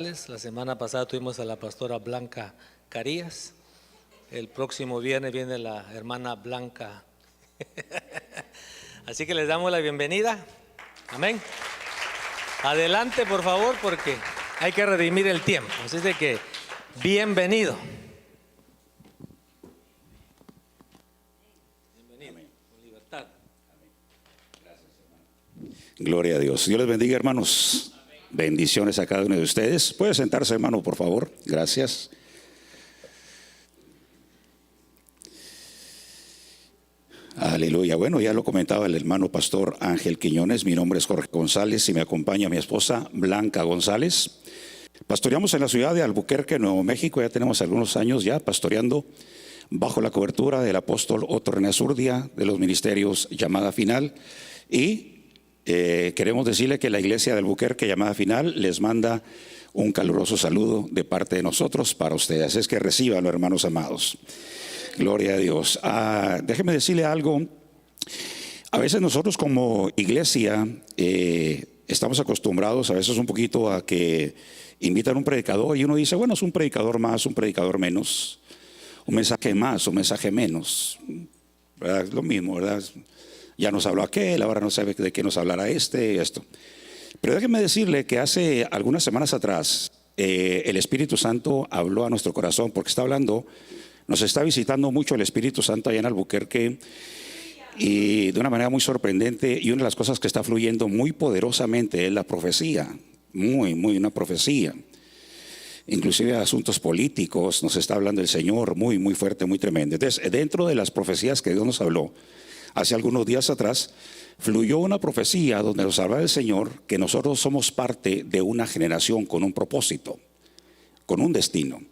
La semana pasada tuvimos a la pastora Blanca Carías. El próximo viernes viene la hermana Blanca. Así que les damos la bienvenida. Amén. Adelante, por favor, porque hay que redimir el tiempo. Así es de que, bienvenido. Bienvenido. Con libertad. Gracias, hermano. Gloria a Dios. Dios les bendiga, hermanos. Bendiciones a cada uno de ustedes. Puede sentarse, hermano, por favor. Gracias. Aleluya. Bueno, ya lo comentaba el hermano pastor Ángel Quiñones. Mi nombre es Jorge González y me acompaña mi esposa Blanca González. Pastoreamos en la ciudad de Albuquerque, Nuevo México. Ya tenemos algunos años ya pastoreando bajo la cobertura del apóstol Otto René Zurdia de los ministerios Llamada Final. Y queremos decirle que la iglesia de Albuquerque, Llamada Final, les manda un caluroso saludo de parte de nosotros para ustedes. Es que reciban, hermanos amados. Gloria a Dios. Déjeme decirle algo. A veces nosotros como iglesia estamos acostumbrados a veces un poquito a que invitan a un predicador y uno dice, bueno, es un predicador más, un predicador menos, un mensaje más, un mensaje menos, ¿verdad? Es lo mismo, ¿verdad? Ya nos habló aquel, ahora no sabe de qué nos hablará esto. Pero déjeme decirle que hace algunas semanas atrás el Espíritu Santo habló a nuestro corazón porque está hablando, nos está visitando mucho el Espíritu Santo allá en Albuquerque y de una manera muy sorprendente, y una de las cosas que está fluyendo muy poderosamente es la profecía, muy una profecía. Inclusive asuntos políticos nos está hablando el Señor muy fuerte, muy tremendo. Entonces, dentro de las profecías que Dios nos habló hace algunos días atrás, fluyó una profecía donde nos habla el Señor que nosotros somos parte de una generación con un propósito, con un destino.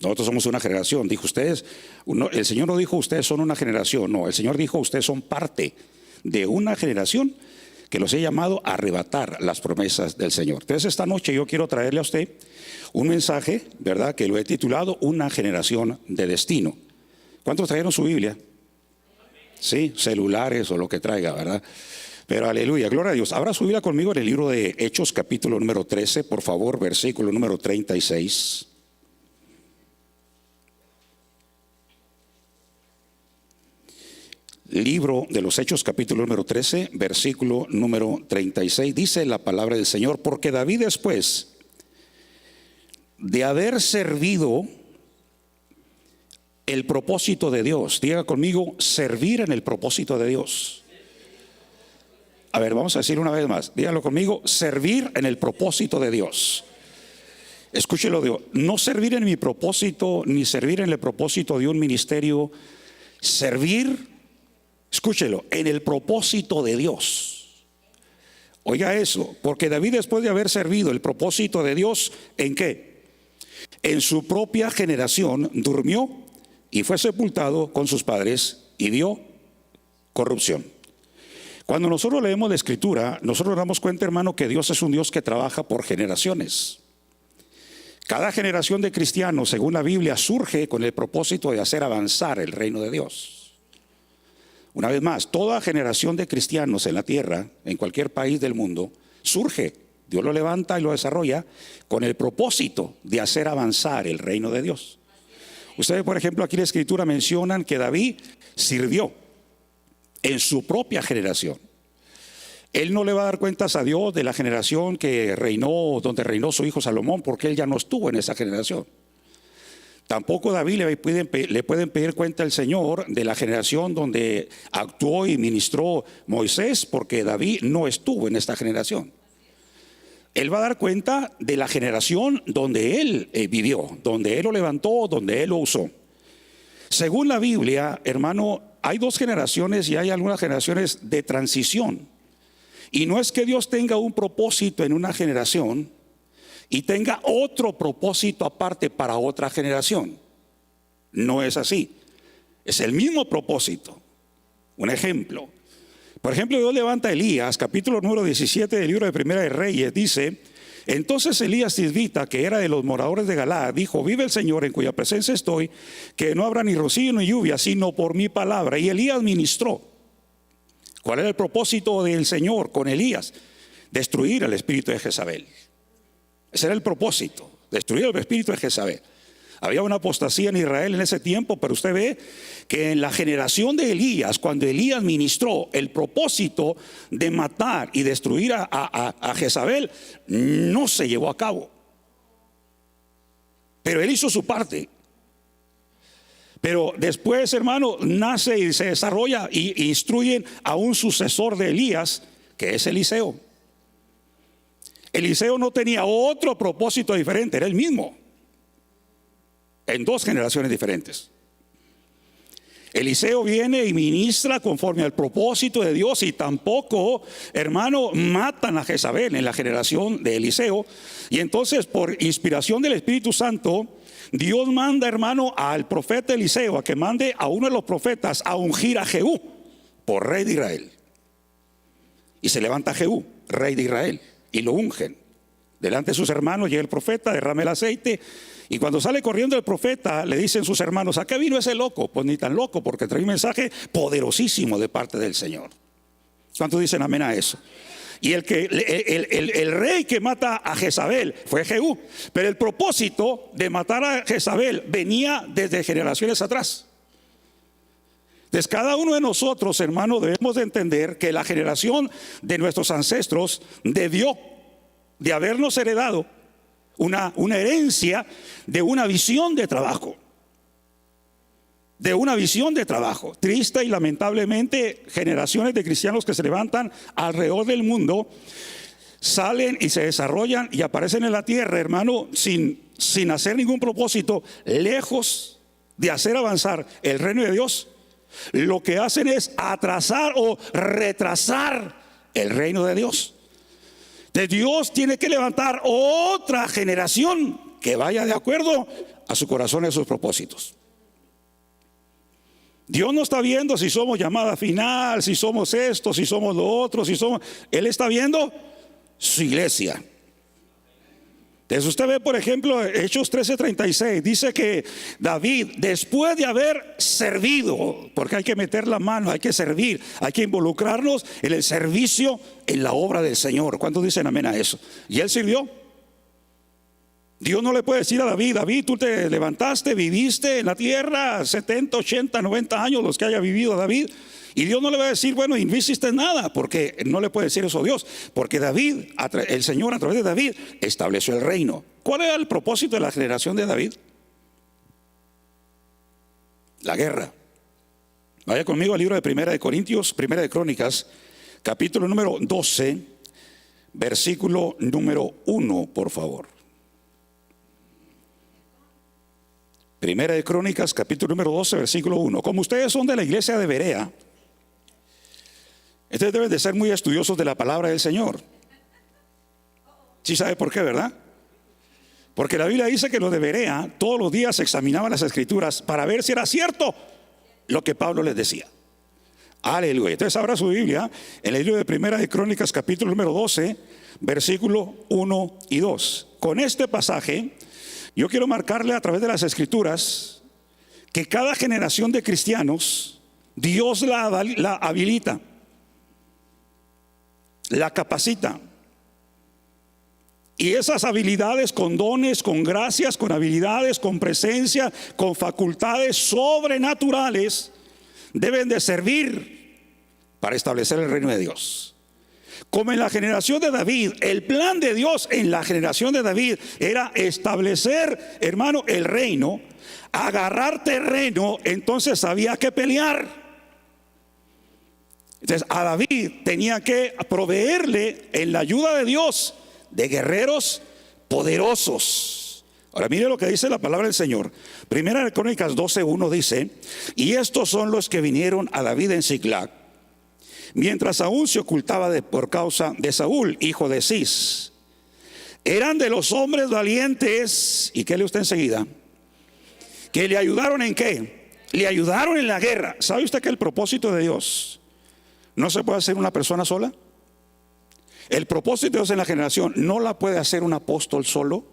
Nosotros somos una generación. Dijo ustedes, el Señor no dijo ustedes son una generación, no, el Señor dijo ustedes son parte de una generación que los he llamado a arrebatar las promesas del Señor. Entonces esta noche yo quiero traerle a usted un mensaje, ¿verdad?, que lo he titulado Una generación de destino. ¿Cuántos trajeron su Biblia? Sí, celulares o lo que traiga, ¿verdad? Pero aleluya, gloria a Dios. Abra su Biblia conmigo en el libro de Hechos, capítulo número 13, por favor, versículo número 36. Libro de los Hechos, capítulo número 13, versículo número 36. Dice la palabra del Señor, porque David, después de haber servido el propósito de Dios, diga conmigo, servir en el propósito de Dios. A ver, vamos a decir una vez más, dígalo conmigo, servir en el propósito de Dios. Escúchelo, digo, no servir en mi propósito, ni servir en el propósito de un ministerio, servir, escúchelo, en el propósito de Dios. Oiga eso, porque David, después de haber servido el propósito de Dios, ¿en qué? En su propia generación durmió y fue sepultado con sus padres y vio corrupción. Cuando nosotros leemos la Escritura, nosotros nos damos cuenta, hermano, que Dios es un Dios que trabaja por generaciones. Cada generación de cristianos, según la Biblia, surge con el propósito de hacer avanzar el reino de Dios. Una vez más, toda generación de cristianos en la tierra, en cualquier país del mundo, surge. Dios lo levanta y lo desarrolla con el propósito de hacer avanzar el reino de Dios. Ustedes, por ejemplo, aquí en la Escritura mencionan que David sirvió en su propia generación. Él no le va a dar cuentas a Dios de la generación que reinó, donde reinó su hijo Salomón, porque él ya no estuvo en esa generación. Tampoco a David le pueden pedir cuenta al Señor de la generación donde actuó y ministró Moisés, porque David no estuvo en esta generación. Él va a dar cuenta de la generación donde él vivió, donde él lo levantó, donde él lo usó. Según la Biblia, hermano, hay dos generaciones y hay algunas generaciones de transición. Y no es que Dios tenga un propósito en una generación y tenga otro propósito aparte para otra generación. No es así. Es el mismo propósito. Un ejemplo. Por ejemplo, Dios levanta a Elías, capítulo número 17 del libro de Primera de Reyes, dice: entonces Elías tisbita, que era de los moradores de Galaad, dijo: vive el Señor en cuya presencia estoy, que no habrá ni rocío ni lluvia, sino por mi palabra. Y Elías ministró. ¿Cuál era el propósito del Señor con Elías? Destruir al espíritu de Jezabel. Ese era el propósito, destruir el espíritu de Jezabel. Había una apostasía en Israel en ese tiempo, pero usted ve que en la generación de Elías, cuando Elías ministró, el propósito de matar y destruir a Jezabel no se llevó a cabo. Pero él hizo su parte. Pero después, hermano, nace y se desarrolla y instruyen a un sucesor de Elías, que es Eliseo. Eliseo no tenía otro propósito diferente, era el mismo, en dos generaciones diferentes. Eliseo viene y ministra conforme al propósito de Dios, y tampoco, hermano, matan a Jezabel en la generación de Eliseo. Y entonces, por inspiración del Espíritu Santo, Dios manda, hermano, al profeta Eliseo a que mande a uno de los profetas a ungir a Jehú por rey de Israel. Y se levanta Jehú, rey de Israel, y lo ungen. Delante de sus hermanos llega el profeta, derrama el aceite, y cuando sale corriendo el profeta, le dicen sus hermanos: ¿a qué vino ese loco? Pues ni tan loco, porque trae un mensaje poderosísimo de parte del Señor. ¿Cuántos dicen amén a eso? Y el rey que mata a Jezabel fue Jehú, pero el propósito de matar a Jezabel venía desde generaciones atrás. Entonces, cada uno de nosotros, hermano, debemos de entender que la generación de nuestros ancestros debió de habernos heredado una herencia de una visión de trabajo. De una visión de trabajo. Triste y lamentablemente, generaciones de cristianos que se levantan alrededor del mundo salen y se desarrollan y aparecen en la tierra, hermano, sin hacer ningún propósito, lejos de hacer avanzar el reino de Dios. Lo que hacen es atrasar o retrasar el reino de Dios. De Dios tiene que levantar otra generación que vaya de acuerdo a su corazón y a sus propósitos. Dios no está viendo si somos llamada final, si somos esto, si somos lo otro, si somos... Él está viendo su iglesia. Entonces usted ve, por ejemplo, Hechos 13:36, dice que David, después de haber servido, porque hay que meter la mano, hay que servir, hay que involucrarnos en el servicio, en la obra del Señor. ¿Cuántos dicen amén a eso? Y él sirvió. Dios no le puede decir a David: David, tú te levantaste, viviste en la tierra 70, 80, 90 años, los que haya vivido David. Y Dios no le va a decir: bueno, y no hiciste nada, porque no le puede decir eso a Dios. Porque David, el Señor a través de David estableció el reino. ¿Cuál era el propósito de la generación de David? La guerra. Vaya conmigo al libro de Primera de Corintios, Primera de Crónicas, capítulo número 12, versículo número 1, por favor. Primera de Crónicas, capítulo número 12, versículo 1. Como ustedes son de la iglesia de Berea, ustedes deben de ser muy estudiosos de la palabra del Señor. ¿Sí sabe por qué, verdad? Porque la Biblia dice que los de Berea todos los días examinaban las escrituras para ver si era cierto lo que Pablo les decía. Aleluya. Entonces abra su Biblia en el libro de Primera de Crónicas, capítulo número 12, versículo 1 y 2. Con este pasaje yo quiero marcarle a través de las escrituras que cada generación de cristianos Dios la habilita, la capacita. Y esas habilidades con dones, con gracias, con habilidades, con presencia, con facultades sobrenaturales deben de servir para establecer el reino de Dios. Como en la generación de David, el plan de Dios en la generación de David era establecer, hermano, el reino, agarrar terreno. Entonces había que pelear. Entonces a David tenía que proveerle en la ayuda de Dios de guerreros poderosos. Ahora mire lo que dice la palabra del Señor. Primera de Crónicas 12:1 dice: y estos son los que vinieron a David en Siclag, mientras aún se ocultaba por causa de Saúl, hijo de Cis. Eran de los hombres valientes. ¿Y qué lee usted enseguida? Que le ayudaron en qué? Le ayudaron en la guerra. ¿Sabe usted que el propósito de Dios no se puede hacer una persona sola? El propósito de Dios en la generación no la puede hacer un apóstol solo.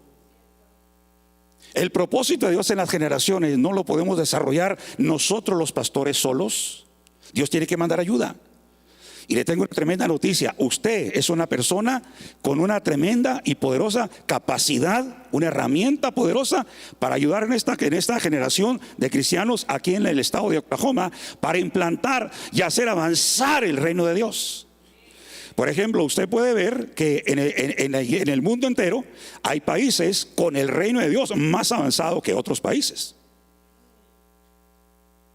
El propósito de Dios en las generaciones no lo podemos desarrollar nosotros los pastores solos. Dios tiene que mandar ayuda. Y le tengo una tremenda noticia. Usted es una persona con una tremenda y poderosa capacidad, una herramienta poderosa para ayudar en esta generación de cristianos aquí en el estado de Oklahoma, para implantar y hacer avanzar el reino de Dios. Por ejemplo, usted puede ver que en el mundo entero hay países con el reino de Dios más avanzado que otros países.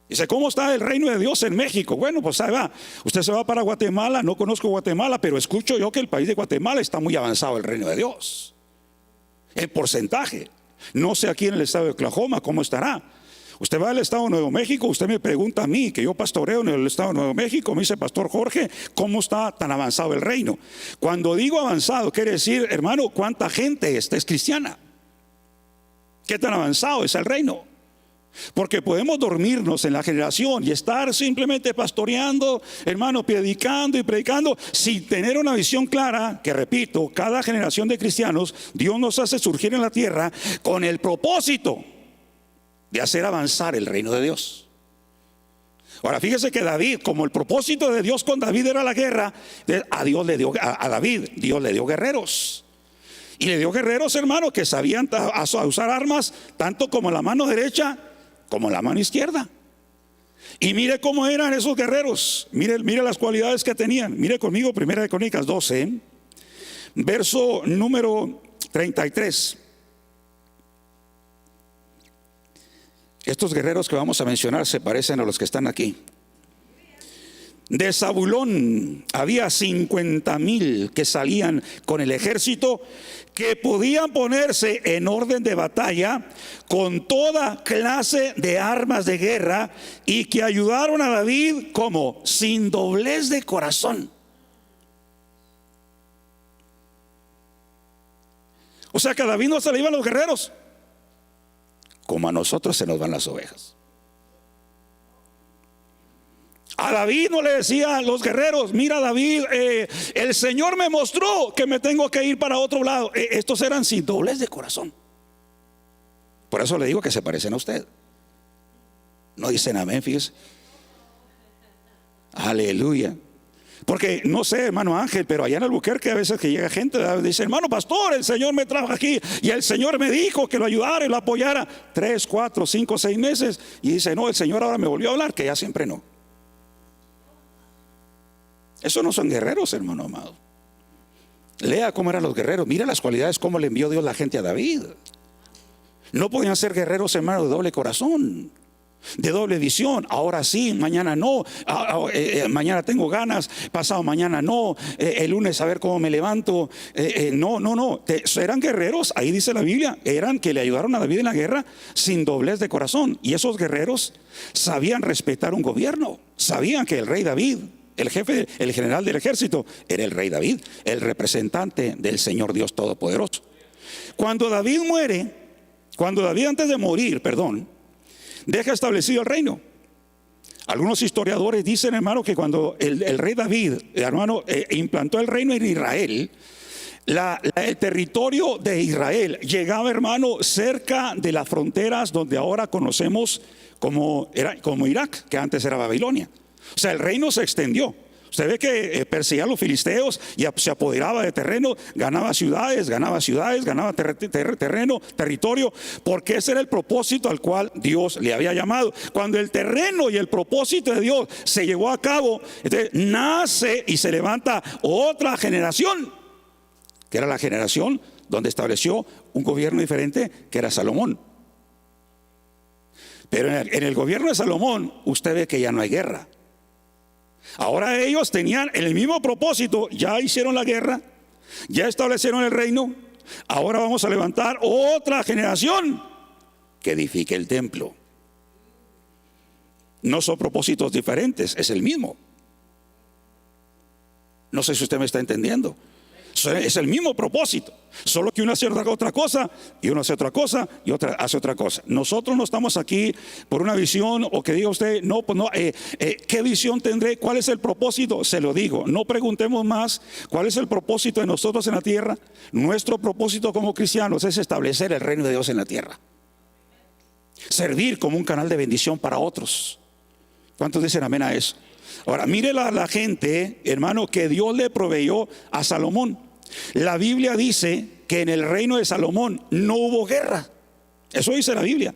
Dice, ¿cómo está el reino de Dios en México? Bueno, pues ahí va. Usted se va para Guatemala, no conozco Guatemala, pero escucho yo que el país de Guatemala está muy avanzado el reino de Dios. En porcentaje. No sé aquí en el estado de Oklahoma cómo estará. Usted va al estado de Nuevo México, usted me pregunta a mí, que yo pastoreo en el estado de Nuevo México, me dice, Pastor Jorge, ¿cómo está tan avanzado el reino? Cuando digo avanzado, quiere decir, hermano, ¿cuánta gente es cristiana? ¿Qué tan avanzado es el reino? Porque podemos dormirnos en la generación y estar simplemente pastoreando, hermano, predicando y predicando sin tener una visión clara, que repito, cada generación de cristianos, Dios nos hace surgir en la tierra con el propósito de hacer avanzar el reino de Dios. Ahora fíjese que David, como el propósito de Dios con David era la guerra, a David Dios le dio guerreros. Y le dio guerreros, hermano, que sabían usar armas tanto como la mano derecha como la mano izquierda. Y mire cómo eran esos guerreros. Mire las cualidades que tenían. Mire conmigo 1 Crónicas 12, verso número 33. Estos guerreros que vamos a mencionar se parecen a los que están aquí. De Zabulón había 50,000 que salían con el ejército, que podían ponerse en orden de batalla con toda clase de armas de guerra, y que ayudaron a David como sin doblez de corazón. O sea que a David no se le iban los guerreros como a nosotros se nos van las ovejas. A David no le decía a los guerreros, mira David, el Señor me mostró que me tengo que ir para otro lado. Estos eran sin doblez de corazón. Por eso le digo que se parecen a usted. No dicen amén, fíjese. Aleluya. Porque no sé, hermano Ángel, pero allá en Albuquerque a veces que llega gente, dice, hermano pastor, el Señor me trajo aquí y el Señor me dijo que lo ayudara y lo apoyara 3, 4, 5, 6 meses. Y dice, no, el Señor ahora me volvió a hablar, que ya siempre no. Esos no son guerreros, hermano amado. Lea cómo eran los guerreros. Mira las cualidades, cómo le envió Dios la gente a David. No podían ser guerreros, hermano, de doble corazón, de doble visión. Ahora sí, mañana no. Mañana tengo ganas, pasado mañana no. El lunes a ver cómo me levanto. No. Eran guerreros, ahí dice la Biblia, eran que le ayudaron a David en la guerra sin doblez de corazón. Y esos guerreros sabían respetar un gobierno. Sabían que el rey David, el jefe, el general del ejército, era el rey David, el representante del Señor Dios Todopoderoso. Cuando David antes de morir, deja establecido el reino. Algunos historiadores dicen, hermano, que cuando el rey David, hermano, implantó el reino en Israel, el territorio de Israel llegaba, hermano, cerca de las fronteras donde ahora conocemos como Irak, que antes era Babilonia. O sea, el reino se extendió. Usted ve que perseguía a los filisteos y se apoderaba de terreno, ganaba ciudades, ganaba terreno, territorio, porque ese era el propósito al cual Dios le había llamado. Cuando el terreno y el propósito de Dios se llevó a cabo, entonces nace y se levanta otra generación, que era la generación donde estableció un gobierno diferente, que era Salomón. Pero en el gobierno de Salomón usted ve que ya no hay guerra. Ahora ellos tenían el mismo propósito, ya hicieron la guerra, ya establecieron el reino. Ahora vamos a levantar otra generación que edifique el templo. No son propósitos diferentes, es el mismo. No sé si usted me está entendiendo. Es el mismo propósito, solo que uno hace otra cosa y uno hace otra cosa y otra hace otra cosa. Nosotros no estamos aquí por una visión o que diga usted, ¿qué visión tendré? ¿Cuál es el propósito? Se lo digo, no preguntemos más cuál es el propósito de nosotros en la tierra. Nuestro propósito como cristianos es establecer el reino de Dios en la tierra, servir como un canal de bendición para otros. ¿Cuántos dicen amén a eso? Ahora, mire la gente, hermano, que Dios le proveyó a Salomón. La Biblia dice que en el reino de Salomón no hubo guerra. Eso dice la Biblia.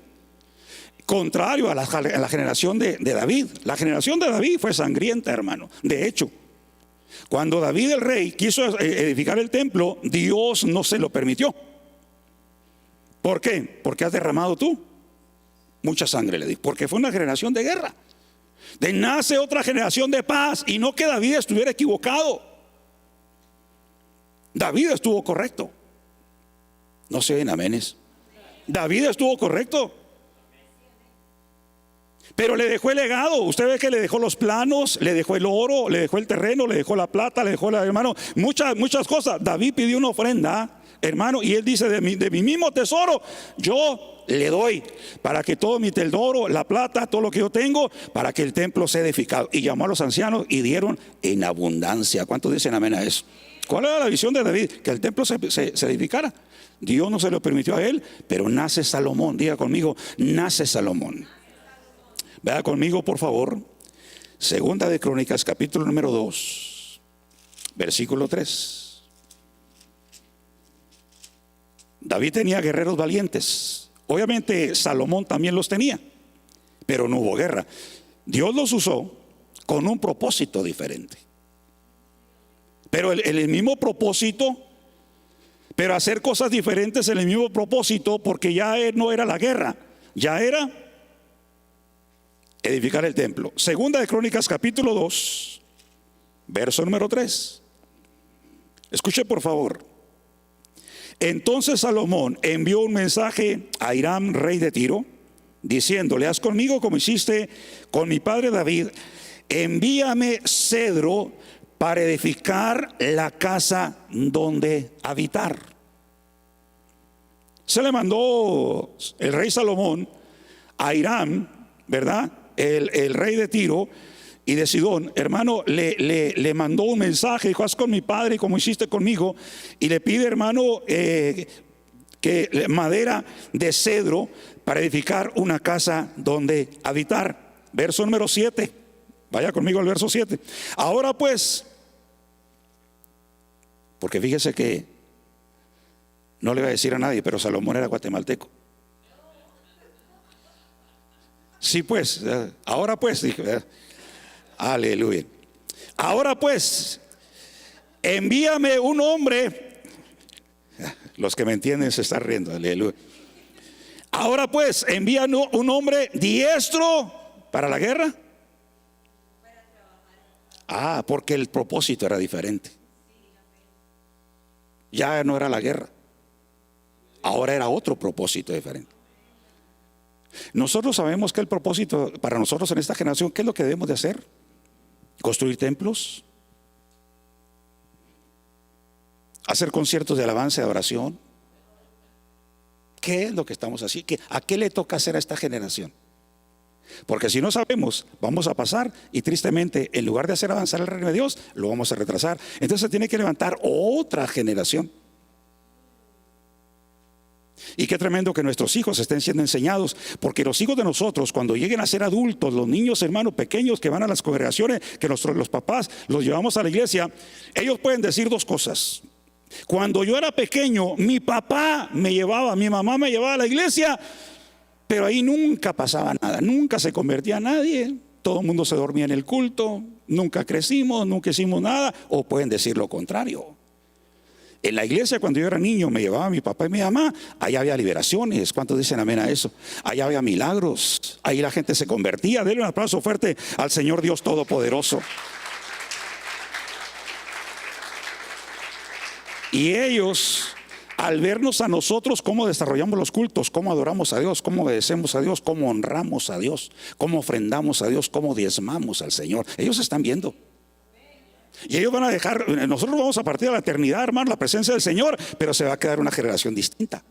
Contrario a la generación de David. La generación de David fue sangrienta, hermano. De hecho, cuando David el rey quiso edificar el templo, Dios no se lo permitió. ¿Por qué? Porque has derramado tú mucha sangre, le dijo. Porque fue una generación de guerra. Nace otra generación de paz, y no que David estuviera equivocado. David estuvo correcto. No se oyen amenes. David estuvo correcto. Pero le dejó el legado. Usted ve que le dejó los planos, le dejó el oro, le dejó el terreno, le dejó la plata, le dejó, hermano, muchas cosas. David pidió una ofrenda, hermano, y él dice: de mi mismo tesoro yo le doy, para que todo mi tesoro, la plata, todo lo que yo tengo, para que el templo sea edificado. Y llamó a los ancianos y dieron en abundancia. ¿Cuántos dicen amén a eso? ¿Cuál era la visión de David? Que el templo se edificara. Dios no se lo permitió a él, pero nace Salomón. Diga conmigo: nace Salomón. Vea conmigo, por favor, Segunda de Crónicas, capítulo número 2, versículo 3. David tenía guerreros valientes. Obviamente Salomón también los tenía, pero no hubo guerra. Dios los usó con un propósito diferente. Pero el mismo propósito, pero hacer cosas diferentes en el mismo propósito, porque ya no era la guerra, ya era edificar el templo. Segunda de Crónicas, capítulo 2, verso número 3. Escuche por favor. Entonces Salomón envió un mensaje a Hiram, rey de Tiro, diciéndole: haz conmigo como hiciste con mi padre David. Envíame cedro para edificar la casa donde habitar. Se le mandó el rey Salomón a Hiram, ¿verdad? El rey de Tiro y de Sidón, hermano, le mandó un mensaje. Dijo: haz con mi padre como hiciste conmigo. Y le pide, hermano, que madera de cedro para edificar una casa donde habitar. Verso número 7. Vaya conmigo al verso 7. Ahora pues, porque fíjese que no le voy a decir a nadie, pero Salomón era guatemalteco. Sí, pues, ahora pues, dije, aleluya. Ahora pues, envíame un hombre. Los que me entienden se están riendo, aleluya. Ahora pues, envíame un hombre diestro para la guerra. Porque el propósito era diferente. Ya no era la guerra, ahora era otro propósito diferente. Nosotros sabemos que el propósito para nosotros en esta generación, ¿qué es lo que debemos de hacer? Construir templos, hacer conciertos de alabanza y de oración. ¿Qué es lo que estamos haciendo? ¿A qué le toca hacer a esta generación? Porque si no sabemos, vamos a pasar, y tristemente, en lugar de hacer avanzar el reino de Dios, lo vamos a retrasar. Entonces se tiene que levantar otra generación. Y qué tremendo que nuestros hijos estén siendo enseñados, porque los hijos de nosotros, cuando lleguen a ser adultos, los niños, hermanos pequeños que van a las congregaciones, que los papás los llevamos a la iglesia, ellos pueden decir dos cosas. Cuando yo era pequeño, mi papá me llevaba, mi mamá me llevaba a la iglesia, pero ahí nunca pasaba nada, nunca se convertía nadie, todo el mundo se dormía en el culto, nunca crecimos, nunca hicimos nada. O pueden decir lo contrario. En la iglesia, cuando yo era niño, me llevaba mi papá y mi mamá. Allá había liberaciones. ¿Cuántos dicen amén a eso? Allá había milagros. Ahí la gente se convertía. Denle un aplauso fuerte al Señor Dios Todopoderoso. Y ellos, al vernos a nosotros cómo desarrollamos los cultos, cómo adoramos a Dios, cómo obedecemos a Dios, cómo honramos a Dios, cómo ofrendamos a Dios, cómo diezmamos al Señor, ellos están viendo. Y ellos van a dejar, nosotros vamos a partir de la eternidad, hermano, la presencia del Señor, pero se va a quedar una generación distinta.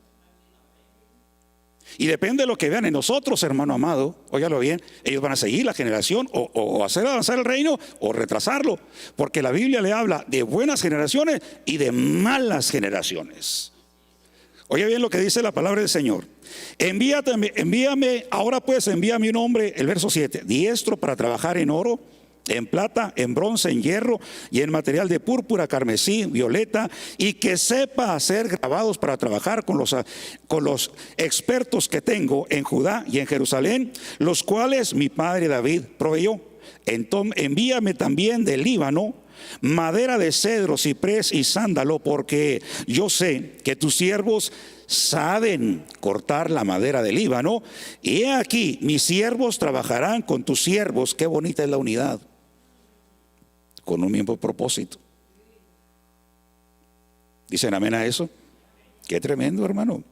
Y depende de lo que vean en nosotros, hermano amado, óigalo bien, ellos van a seguir la generación o hacer avanzar el reino o retrasarlo, porque la Biblia le habla de buenas generaciones y de malas generaciones. Oye bien lo que dice la palabra del Señor. Envíame, ahora pues envíame un hombre, el verso 7, diestro para trabajar en oro, en plata, en bronce, en hierro y en material de púrpura, carmesí, violeta, y que sepa hacer grabados para trabajar con los expertos que tengo en Judá y en Jerusalén, los cuales mi padre David proveyó. Entonces envíame también del Líbano madera de cedro, ciprés y sándalo, porque yo sé que tus siervos saben cortar la madera del Líbano, y he aquí mis siervos trabajarán con tus siervos. Qué bonita es la unidad, con un mismo propósito. ¿Dicen amén a eso? Qué tremendo, hermano.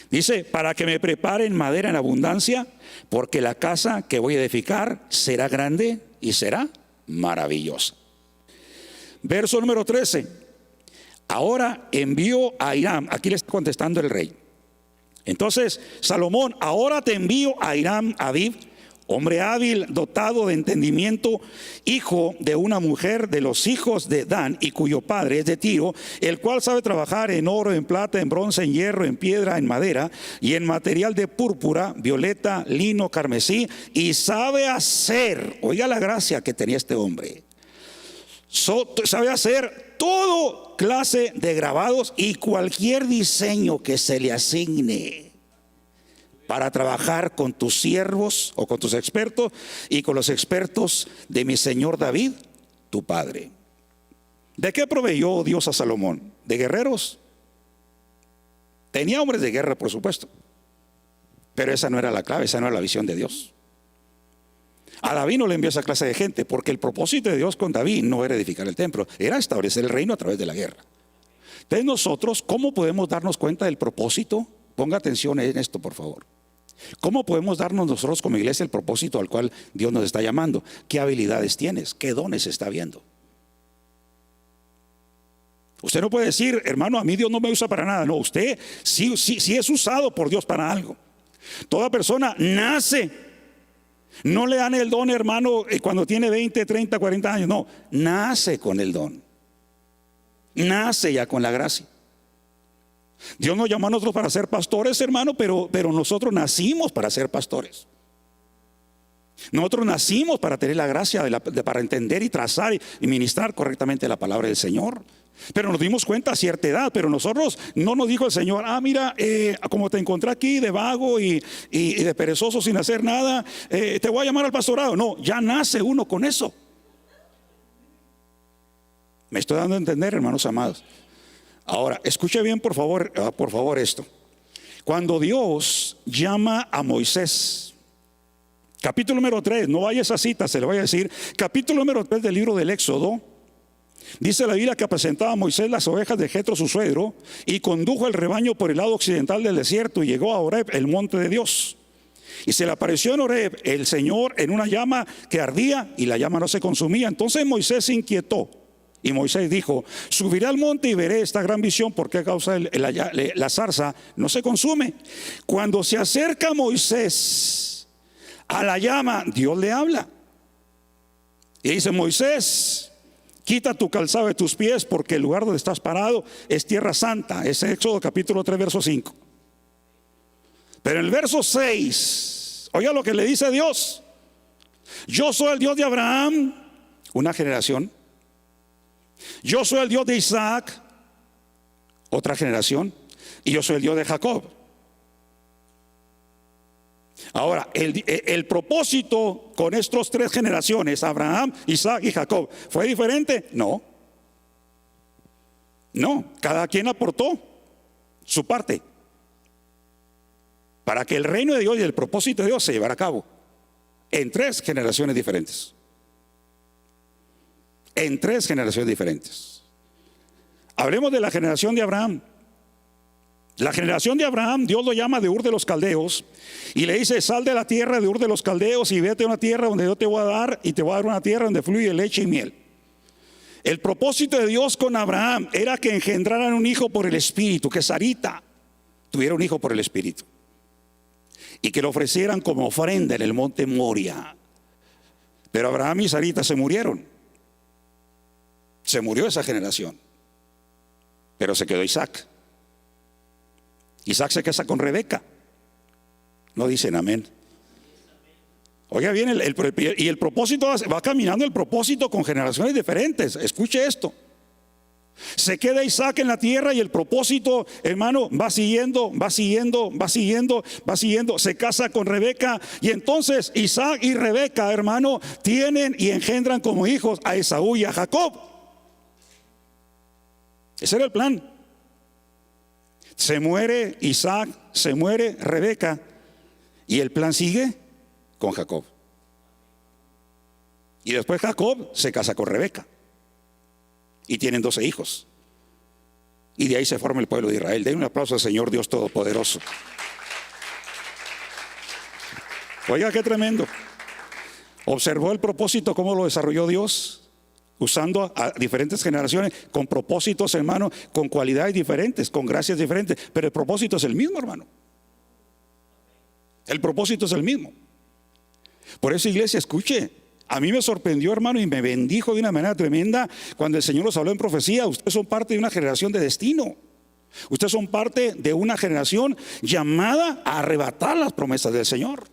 Dice, para que me preparen madera en abundancia, porque la casa que voy a edificar será grande y será maravillosa. Verso número 13. Ahora envío a Hiram. Aquí le está contestando el rey. Entonces, Salomón, ahora te envío a Hiram Abib, hombre hábil, dotado de entendimiento, hijo de una mujer de los hijos de Dan, y cuyo padre es de Tiro, el cual sabe trabajar en oro, en plata, en bronce, en hierro, en piedra, en madera y en material de púrpura, violeta, lino, carmesí, y sabe hacer, oiga la gracia que tenía este hombre, sabe hacer todo clase de grabados y cualquier diseño que se le asigne para trabajar con tus siervos o con tus expertos y con los expertos de mi señor David, tu padre. ¿De qué proveyó Dios a Salomón? ¿De guerreros? Tenía hombres de guerra, por supuesto, pero esa no era la clave, esa no era la visión de Dios. A David no le envió esa clase de gente, porque el propósito de Dios con David no era edificar el templo, era establecer el reino a través de la guerra. Entonces nosotros, ¿cómo podemos darnos cuenta del propósito? Ponga atención en esto, por favor. ¿Cómo podemos darnos nosotros como iglesia el propósito al cual Dios nos está llamando? ¿Qué habilidades tienes? ¿Qué dones está viendo? Usted no puede decir, hermano, a mí Dios no me usa para nada. No, usted sí es usado por Dios para algo. Toda persona nace. No le dan el don, hermano, cuando tiene 20, 30, 40 años. No, nace con el don. Nace ya con la gracia. Dios nos llamó a nosotros para ser pastores, hermano, pero nosotros nacimos para ser pastores. Nosotros nacimos para tener la gracia para entender y trazar y ministrar correctamente la palabra del Señor. Pero nos dimos cuenta a cierta edad. Pero nosotros no nos dijo el Señor, mira, como te encontré aquí de vago y de perezoso sin hacer nada, te voy a llamar al pastorado. No, ya nace uno con eso. Me estoy dando a entender, hermanos amados. Ahora, escuche bien por favor esto. Cuando Dios llama a Moisés, capítulo número 3, no vaya esa cita, se le voy a decir, capítulo número 3 del libro del Éxodo. Dice la Biblia que apacentaba a Moisés las ovejas de Jetro su suegro, y condujo el rebaño por el lado occidental del desierto, y llegó a Horeb, el monte de Dios. Y se le apareció en Horeb el Señor en una llama que ardía, y la llama no se consumía. Entonces Moisés se inquietó, y Moisés dijo, subiré al monte y veré esta gran visión, porque a causa de la zarza no se consume. Cuando se acerca Moisés a la llama, Dios le habla y dice, Moisés, quita tu calzado de tus pies, porque el lugar donde estás parado es tierra santa. Es Éxodo capítulo 3 verso 5. Pero en el verso 6, oiga lo que le dice Dios: yo soy el Dios de Abraham, una generación. Yo soy el Dios de Isaac, otra generación. Y yo soy el Dios de Jacob. Ahora, el propósito con estas tres generaciones, Abraham, Isaac y Jacob, ¿fue diferente? No. No, cada quien aportó su parte para que el reino de Dios y el propósito de Dios se llevara a cabo en tres generaciones diferentes. En tres generaciones diferentes. Hablemos de la generación de Abraham. La generación de Abraham, Dios lo llama de Ur de los Caldeos y le dice, sal de la tierra de Ur de los Caldeos y vete a una tierra donde yo te voy a dar, y te voy a dar una tierra donde fluye leche y miel. El propósito de Dios con Abraham era que engendraran un hijo por el Espíritu, que Sarita tuviera un hijo por el Espíritu y que lo ofrecieran como ofrenda en el monte Moria. Pero Abraham y Sarita se murieron. Se murió esa generación, pero se quedó Isaac. Isaac se casa con Rebeca. No dicen amén. Oiga bien, y el propósito va caminando el propósito con generaciones diferentes. Escuche esto. Se queda Isaac en la tierra y el propósito, hermano, va siguiendo. Se casa con Rebeca y entonces Isaac y Rebeca, hermano, tienen y engendran como hijos a Esaú y a Jacob. Ese era el plan. Se muere Isaac, se muere Rebeca y el plan sigue con Jacob. Y después Jacob se casa con Rebeca y tienen 12 hijos. Y de ahí se forma el pueblo de Israel. Den un aplauso al Señor Dios Todopoderoso. Oiga, qué tremendo. Observó el propósito, cómo lo desarrolló Dios, usando a diferentes generaciones, con propósitos, hermano, con cualidades diferentes, con gracias diferentes. Pero el propósito es el mismo, hermano. El propósito es el mismo. Por eso, iglesia, escuche. A mí me sorprendió, hermano, y me bendijo de una manera tremenda cuando el Señor nos habló en profecía. Ustedes son parte de una generación de destino. Ustedes son parte de una generación llamada a arrebatar las promesas del Señor.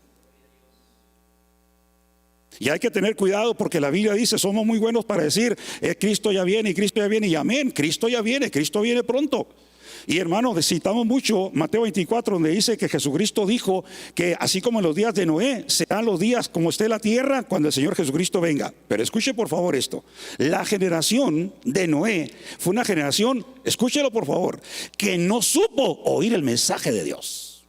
Y hay que tener cuidado porque la Biblia dice, somos muy buenos para decir, Cristo ya viene y amén. Cristo ya viene, Cristo viene pronto. Y hermano, citamos mucho Mateo 24, donde dice que Jesucristo dijo que así como en los días de Noé, serán los días como esté la tierra cuando el Señor Jesucristo venga. Pero escuche por favor esto. La generación de Noé fue una generación, escúchelo por favor, que no supo oír el mensaje de Dios.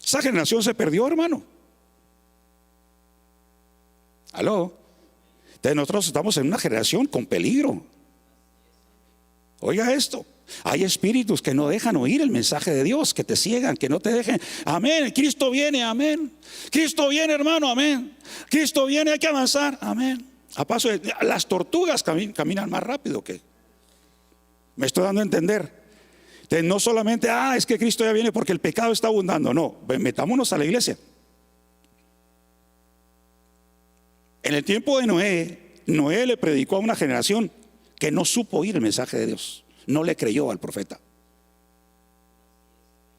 Esa generación se perdió, hermano. ¿Aló? Entonces nosotros estamos en una generación con peligro. Oiga esto, hay espíritus que no dejan oír el mensaje de Dios, que te ciegan, que no te dejen. Amén, Cristo viene, amén. Cristo viene, hermano, amén. Cristo viene, hay que avanzar, amén. A paso de, las tortugas caminan más rápido que. Me estoy dando a entender. Entonces, no solamente, es que Cristo ya viene porque el pecado está abundando. No, metámonos a la iglesia. En el tiempo de Noé le predicó a una generación que no supo oír el mensaje de Dios. No le creyó al profeta.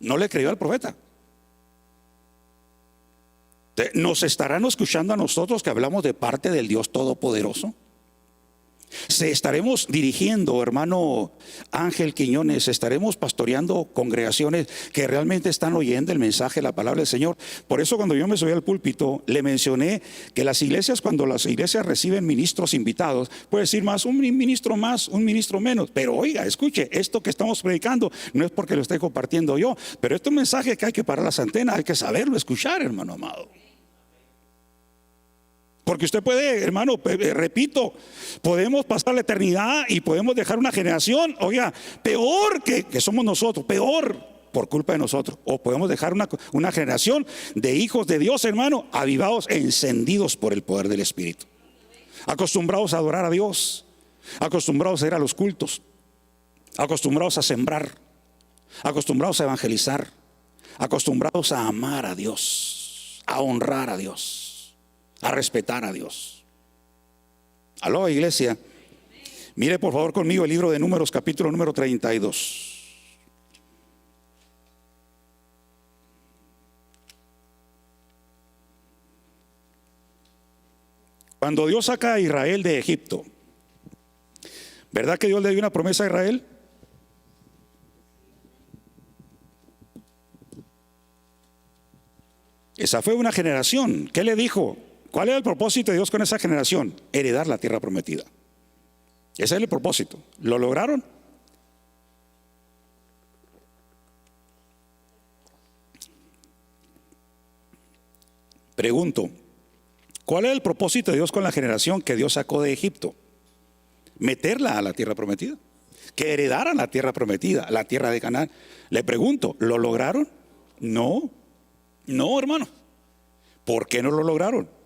No le creyó al profeta. ¿Nos estarán escuchando a nosotros que hablamos de parte del Dios Todopoderoso? Se estaremos dirigiendo, hermano Ángel Quiñones, estaremos pastoreando congregaciones que realmente están oyendo el mensaje, la palabra del Señor. Por eso cuando yo me subí al púlpito le mencioné que las iglesias, cuando las iglesias reciben ministros invitados, puede decir un ministro más, un ministro menos. Pero oiga, escuche, esto que estamos predicando no es porque lo esté compartiendo yo, pero este es un mensaje que hay que parar las antenas, hay que saberlo escuchar, hermano amado. Porque usted puede, hermano, repito, podemos pasar la eternidad y podemos dejar una generación, oiga, peor que somos nosotros, peor por culpa de nosotros. O podemos dejar una generación de hijos de Dios, hermano, avivados, encendidos por el poder del Espíritu. Acostumbrados a adorar a Dios, acostumbrados a ir a los cultos, acostumbrados a sembrar, acostumbrados a evangelizar, acostumbrados a amar a Dios, a honrar a Dios, a respetar a Dios. Aló, iglesia. Mire por favor conmigo el libro de Números, capítulo número 32. Cuando Dios saca a Israel de Egipto, ¿verdad que Dios le dio una promesa a Israel? Esa fue una generación. ¿Qué le dijo? ¿Cuál era el propósito de Dios con esa generación? Heredar la tierra prometida. Ese es el propósito. ¿Lo lograron? Pregunto, ¿cuál era el propósito de Dios con la generación que Dios sacó de Egipto? Meterla a la tierra prometida. Que heredaran la tierra prometida, la tierra de Canaán. Le pregunto, ¿lo lograron? No, hermano. ¿Por qué no lo lograron?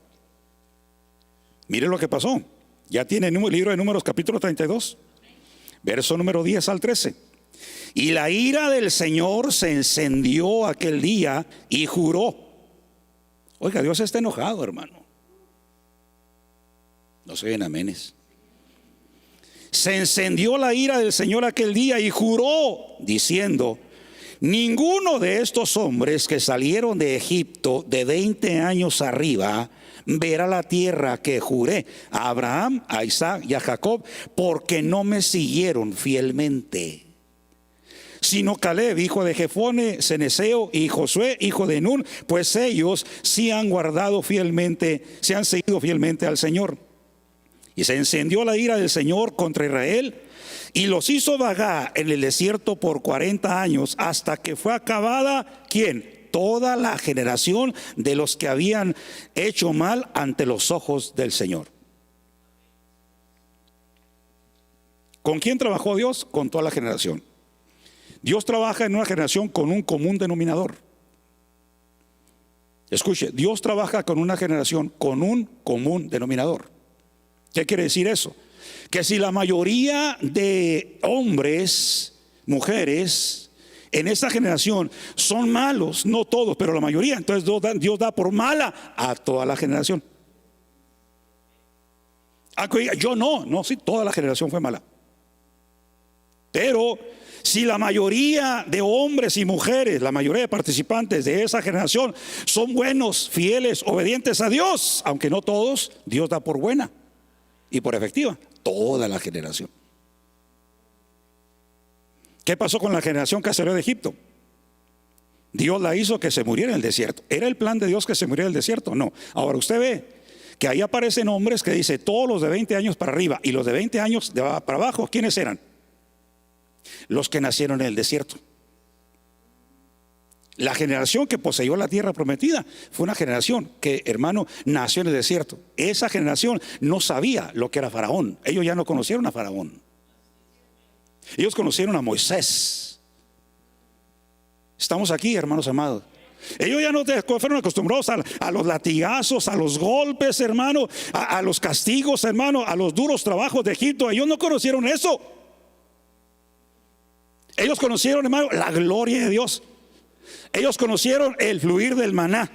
Mire lo que pasó. Ya tiene el libro de Números, capítulo 32, verso número 10 al 13. Y la ira del Señor se encendió aquel día y juró. Oiga, Dios está enojado, hermano. No se ven amenes. Se encendió la ira del Señor aquel día y juró, diciendo: ninguno de estos hombres que salieron de Egipto de 20 años arriba verá la tierra que juré a Abraham, a Isaac y a Jacob, porque no me siguieron fielmente, sino Caleb, hijo de Jefone, Ceneseo, y Josué, hijo de Nun, pues ellos sí han guardado fielmente, se han seguido fielmente al Señor. Y se encendió la ira del Señor contra Israel, y los hizo vagar en el desierto por 40 años, hasta que fue acabada, ¿quién? Toda la generación de los que habían hecho mal ante los ojos del Señor. ¿Con quién trabajó Dios? Con toda la generación. Dios trabaja en una generación con un común denominador. Escuche, Dios trabaja con una generación con un común denominador. ¿Qué quiere decir eso? Que si la mayoría de hombres, mujeres en esta generación son malos, no todos, pero la mayoría, entonces Dios da por mala a toda la generación. Yo no, sí, toda la generación fue mala. Pero si la mayoría de hombres y mujeres, la mayoría de participantes de esa generación son buenos, fieles, obedientes a Dios, aunque no todos, Dios da por buena y por efectiva toda la generación. ¿Qué pasó con la generación que salió de Egipto? Dios la hizo que se muriera en el desierto. ¿Era el plan de Dios que se muriera en el desierto? No. Ahora usted ve que ahí aparecen hombres que dice todos los de 20 años para arriba y los de 20 años de para abajo. ¿Quiénes eran? Los que nacieron en el desierto. La generación que poseyó la tierra prometida fue una generación que, hermano, nació en el desierto. Esa generación no sabía lo que era Faraón. Ellos ya no conocieron a Faraón. Ellos conocieron a Moisés. Estamos aquí, hermanos amados. Ellos ya no fueron acostumbrados a los latigazos, a los golpes, hermano, a los castigos, hermano, a los duros trabajos de Egipto. Ellos no conocieron eso. Ellos conocieron, hermano, la gloria de Dios. Ellos conocieron el fluir del maná.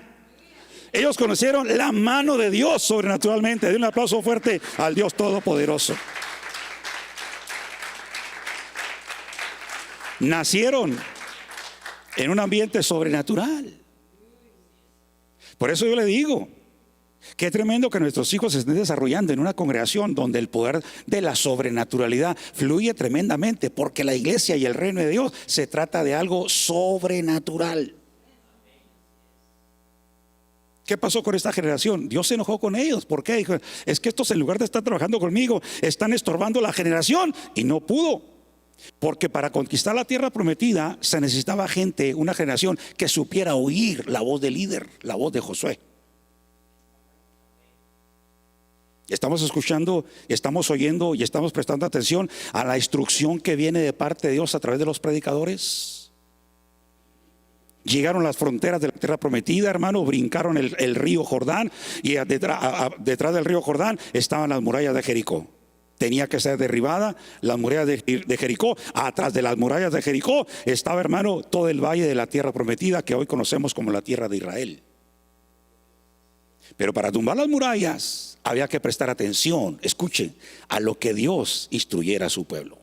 Ellos conocieron la mano de Dios sobrenaturalmente. De un aplauso fuerte al Dios Todopoderoso. Nacieron en un ambiente sobrenatural. Por eso yo le digo, qué tremendo que nuestros hijos se estén desarrollando en una congregación donde el poder de la sobrenaturalidad fluye tremendamente, porque la iglesia y el reino de Dios se trata de algo sobrenatural. ¿Qué pasó con esta generación? Dios se enojó con ellos. ¿Por qué? Dijo, es que estos en lugar de estar trabajando conmigo están estorbando la generación, y no pudo. Porque para conquistar la tierra prometida se necesitaba gente, una generación que supiera oír la voz del líder, la voz de Josué. Estamos escuchando, estamos oyendo y estamos prestando atención a la instrucción que viene de parte de Dios a través de los predicadores. Llegaron las fronteras de la tierra prometida, hermano, brincaron el río Jordán, y detrás del río Jordán estaban las murallas de Jericó. Tenía que ser derribada las murallas de Jericó. Atrás de las murallas de Jericó estaba, hermano, todo el valle de la tierra prometida, que hoy conocemos como la tierra de Israel. Pero para tumbar las murallas había que prestar atención, escuchen, a lo que Dios instruyera a su pueblo.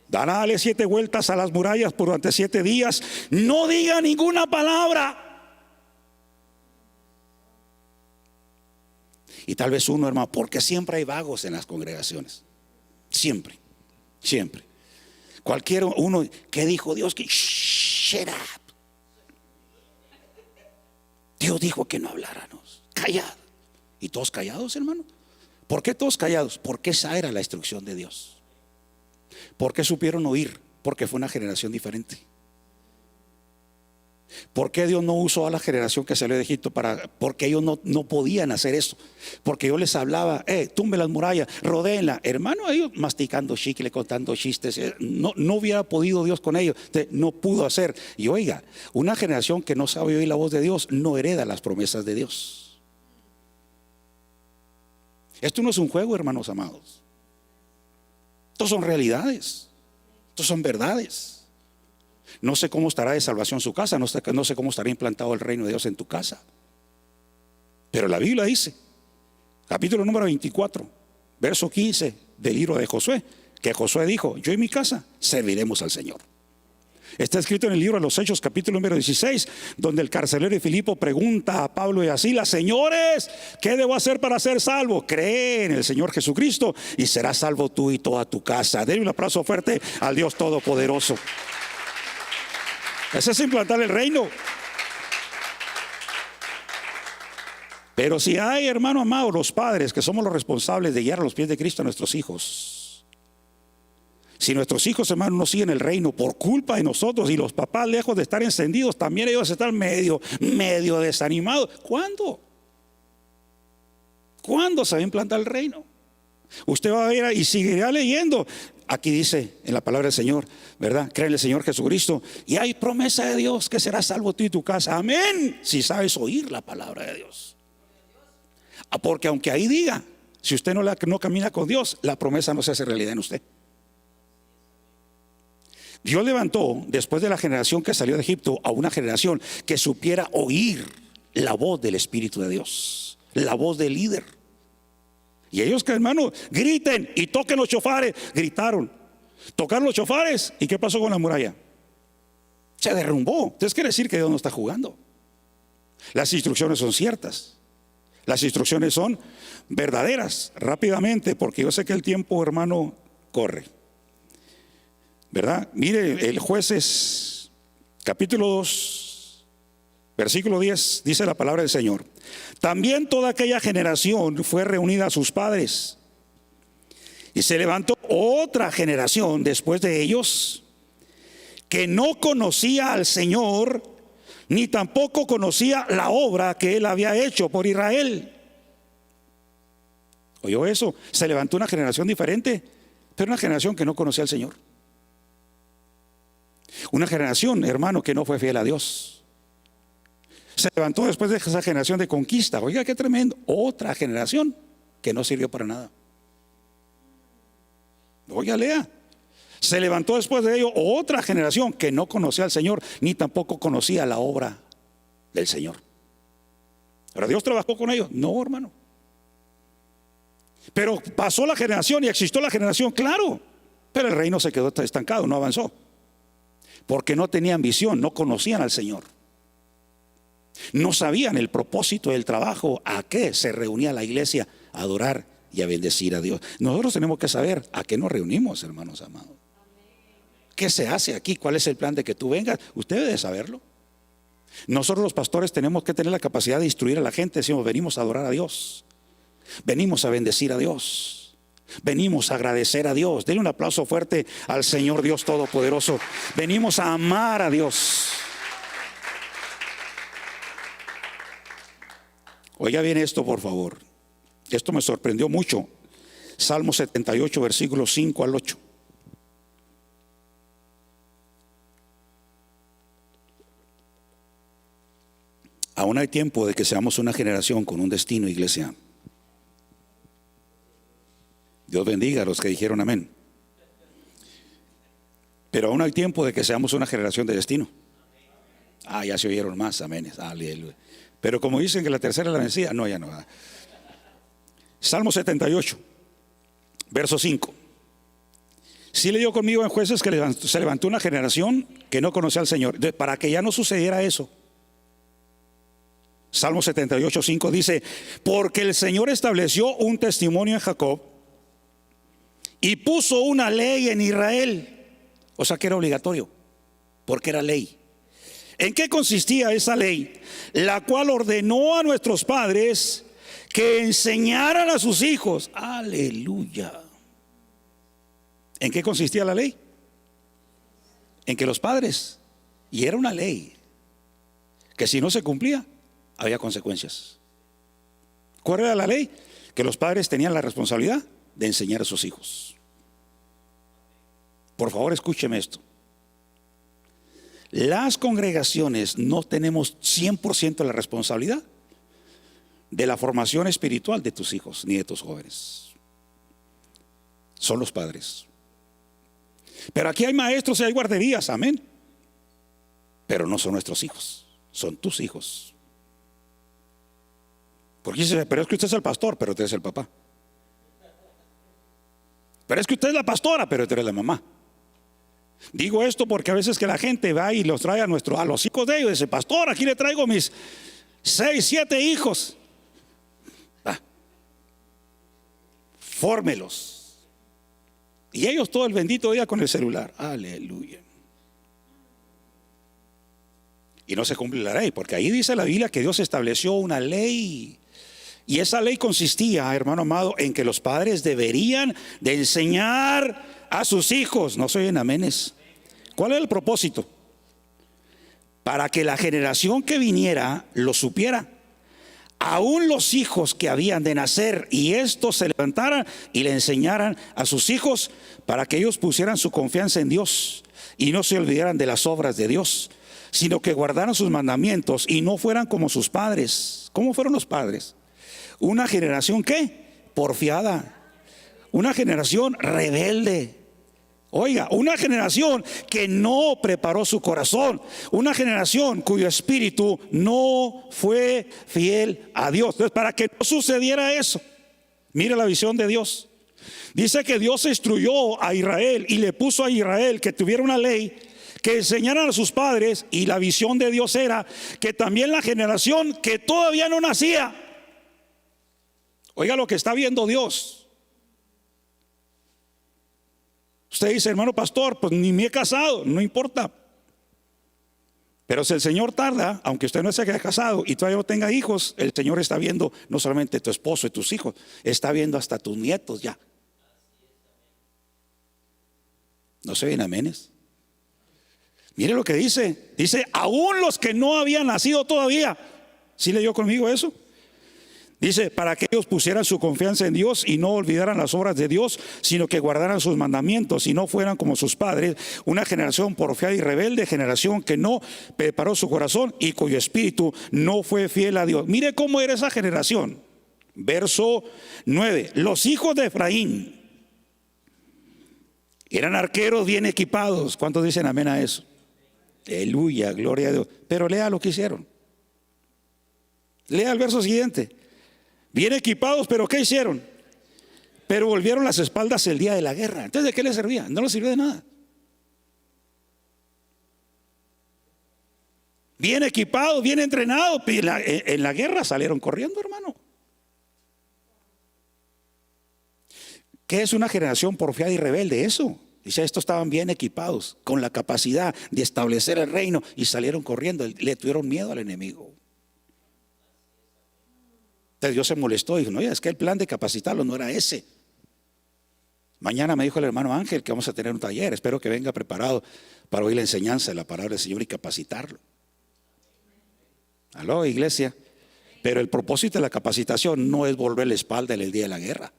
Dale 7 vueltas a las murallas durante 7 días. No diga ninguna palabra. Y tal vez uno, hermano, porque siempre hay vagos en las congregaciones. Siempre. Cualquiera uno, ¿qué dijo Dios? Que shut up. Dios dijo que no habláramos. Callad. ¿Y todos callados, hermano? ¿Por qué todos callados? Porque esa era la instrucción de Dios. ¿Por qué supieron oír? Porque fue una generación diferente. ¿Por qué Dios no usó a la generación que salió de Egipto? Porque ellos no podían hacer eso. Porque yo les hablaba, tumbe las murallas, rodéenla. Hermano, ellos masticando chicle, contando chistes. No hubiera podido Dios con ellos. No pudo hacer. Y oiga, una generación que no sabe oír la voz de Dios no hereda las promesas de Dios. Esto no es un juego, hermanos amados. Estos son realidades. Estos son verdades. No sé cómo estará de salvación su casa, no sé cómo estará implantado el reino de Dios en tu casa. Pero la Biblia dice, capítulo número 24, verso 15 del libro de Josué, que Josué dijo, yo y mi casa serviremos al Señor. Está escrito en el libro de los Hechos, capítulo número 16, donde el carcelero de Filipo pregunta a Pablo y a Silas: señores, ¿qué debo hacer para ser salvo? Cree en el Señor Jesucristo y serás salvo tú y toda tu casa. Denle un aplauso fuerte al Dios Todopoderoso. Ese es implantar el reino. Pero si hay, hermano amado, los padres que somos los responsables de guiar a los pies de Cristo a nuestros hijos, si nuestros hijos, hermanos, no siguen el reino por culpa de nosotros, y los papás, lejos de estar encendidos, también ellos están medio desanimados, ¿cuándo? ¿Cuándo se va a implantar el reino? Usted va a ver y seguirá leyendo. Aquí dice en la palabra del Señor, ¿verdad? Cree en el Señor Jesucristo y hay promesa de Dios que serás salvo tú y tu casa. Amén. Si sabes oír la palabra de Dios. Porque aunque ahí diga, si usted no camina con Dios, la promesa no se hace realidad en usted. Dios levantó, después de la generación que salió de Egipto, a una generación que supiera oír la voz del Espíritu de Dios, la voz del líder. Y ellos, que hermano, griten y toquen los chofares. Gritaron, tocaron los chofares. ¿Y qué pasó con la muralla? Se derrumbó. Entonces quiere decir que Dios no está jugando. Las instrucciones son ciertas. Las instrucciones son verdaderas. Rápidamente, porque yo sé que el tiempo, hermano, corre, ¿verdad? Mire, el Jueces capítulo 2 versículo 10 dice la palabra del Señor: también toda aquella generación fue reunida a sus padres, y se levantó otra generación después de ellos que no conocía al Señor, ni tampoco conocía la obra que Él había hecho por Israel. ¿Oyó eso? Se levantó una generación diferente, pero una generación que no conocía al Señor. Una generación, hermano, que no fue fiel a Dios. Se levantó después de esa generación de conquista. Oiga, qué tremendo. Otra generación que no sirvió para nada. Oiga, lea. Se levantó después de ello otra generación que no conocía al Señor, ni tampoco conocía la obra del Señor. ¿Pero Dios trabajó con ellos? No, hermano. Pero pasó la generación y existió la generación, claro. Pero el reino se quedó estancado, no avanzó. Porque no tenían visión, no conocían al Señor. No sabían el propósito del trabajo, a qué se reunía la iglesia, a adorar y a bendecir a Dios. Nosotros tenemos que saber a qué nos reunimos, hermanos amados. ¿Qué se hace aquí? ¿Cuál es el plan de que tú vengas? Usted debe saberlo. Nosotros los pastores tenemos que tener la capacidad de instruir a la gente. Decimos, venimos a adorar a Dios, venimos a bendecir a Dios, venimos a agradecer a Dios. Denle un aplauso fuerte al Señor Dios Todopoderoso. Venimos a amar a Dios. Oiga bien esto, por favor. Esto me sorprendió mucho. Salmo 78, versículos 5 al 8. Aún hay tiempo de que seamos una generación con un destino, iglesia. Dios bendiga a los que dijeron amén. Pero aún hay tiempo de que seamos una generación de destino. Ya se oyeron más aménes. Aleluya. Pero como dicen que la tercera es la vencida, no, ya no. Salmo 78, verso 5. Sí leyó conmigo en Jueces que se levantó una generación que no conocía al Señor. Para que ya no sucediera eso, Salmo 78, 5 dice: porque el Señor estableció un testimonio en Jacob y puso una ley en Israel. O sea que era obligatorio, porque era ley. ¿En qué consistía esa ley? La cual ordenó a nuestros padres que enseñaran a sus hijos. Aleluya. ¿En qué consistía la ley? En que los padres, y era una ley que si no se cumplía había consecuencias. ¿Cuál era la ley? Que los padres tenían la responsabilidad de enseñar a sus hijos. Por favor, escúcheme esto. Las congregaciones no tenemos 100% la responsabilidad de la formación espiritual de tus hijos ni de tus jóvenes. Son los padres. Pero aquí hay maestros y hay guarderías, amén. Pero no son nuestros hijos, son tus hijos. Porque dice, pero es que usted es el pastor, pero tú eres el papá. Pero es que usted es la pastora, pero tú eres la mamá. Digo esto porque a veces que la gente va y los trae a los hijos de ellos, dice, pastor, aquí le traigo mis 6, 7 hijos. Fórmelos. Y ellos todo el bendito día con el celular. Aleluya. Y no se cumple la ley, porque ahí dice la Biblia que Dios estableció una ley. Y esa ley consistía, hermano amado, en que los padres deberían de enseñar a sus hijos. No se oyen amenes. ¿Cuál es el propósito? Para que la generación que viniera lo supiera. Aún los hijos que habían de nacer y estos se levantaran y le enseñaran a sus hijos para que ellos pusieran su confianza en Dios y no se olvidaran de las obras de Dios, sino que guardaran sus mandamientos y no fueran como sus padres. ¿Cómo fueron los padres? Una generación ¿qué? Porfiada. Una generación rebelde. Oiga, una generación que no preparó su corazón, una generación cuyo espíritu no fue fiel a Dios. Entonces, para que no sucediera eso, mire la visión de Dios. Dice que Dios instruyó a Israel y le puso a Israel que tuviera una ley que enseñaran a sus padres, y la visión de Dios era que también la generación que todavía no nacía, oiga lo que está viendo Dios. Usted dice, hermano pastor, pues ni me he casado, no importa. Pero si el Señor tarda, aunque usted no se haya casado y todavía no tenga hijos, el Señor está viendo no solamente tu esposo y tus hijos, está viendo hasta tus nietos ya. ¿No se ven amenes? Mire lo que dice. Dice, aún los que no habían nacido todavía. ¿Sí leyó conmigo eso? Dice, para que ellos pusieran su confianza en Dios y no olvidaran las obras de Dios, sino que guardaran sus mandamientos y no fueran como sus padres, una generación porfiada y rebelde, generación que no preparó su corazón y cuyo espíritu no fue fiel a Dios. Mire cómo era esa generación. Verso 9. Los hijos de Efraín eran arqueros bien equipados. ¿Cuántos dicen amén a eso? Aleluya, gloria a Dios. Pero lea lo que hicieron. Lea el verso siguiente. Bien equipados, pero ¿qué hicieron? Pero volvieron las espaldas el día de la guerra. Entonces, ¿de qué les servía? No les sirvió de nada. Bien equipados, bien entrenados, en la guerra salieron corriendo, hermano. ¿Qué es una generación porfiada y rebelde? Eso. Dice, estos estaban bien equipados, con la capacidad de establecer el reino, y salieron corriendo, le tuvieron miedo al enemigo. Entonces Dios se molestó y dijo, no, es que el plan de capacitarlo no era ese. Mañana me dijo el hermano Ángel que vamos a tener un taller. Espero que venga preparado para oír la enseñanza de la palabra del Señor y capacitarlo. Aló, iglesia. Pero el propósito de la capacitación no es volver la espalda en el día de la guerra.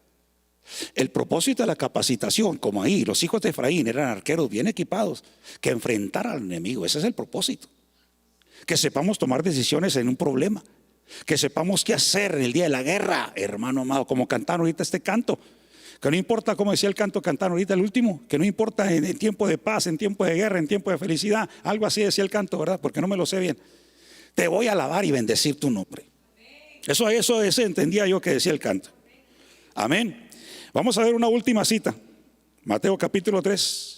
El propósito de la capacitación, como ahí los hijos de Efraín eran arqueros bien equipados, que enfrentaran al enemigo. Ese es el propósito. Que sepamos tomar decisiones en un problema, que sepamos qué hacer en el día de la guerra, hermano amado, como cantaron ahorita este canto. Que no importa, como decía el canto, cantaron ahorita el último, que no importa en tiempo de paz, en tiempo de guerra, en tiempo de felicidad. Algo así decía el canto, ¿verdad? Porque no me lo sé bien. Te voy a alabar y bendecir tu nombre. Eso entendía yo que decía el canto. Amén. Vamos a ver una última cita. Mateo capítulo 3.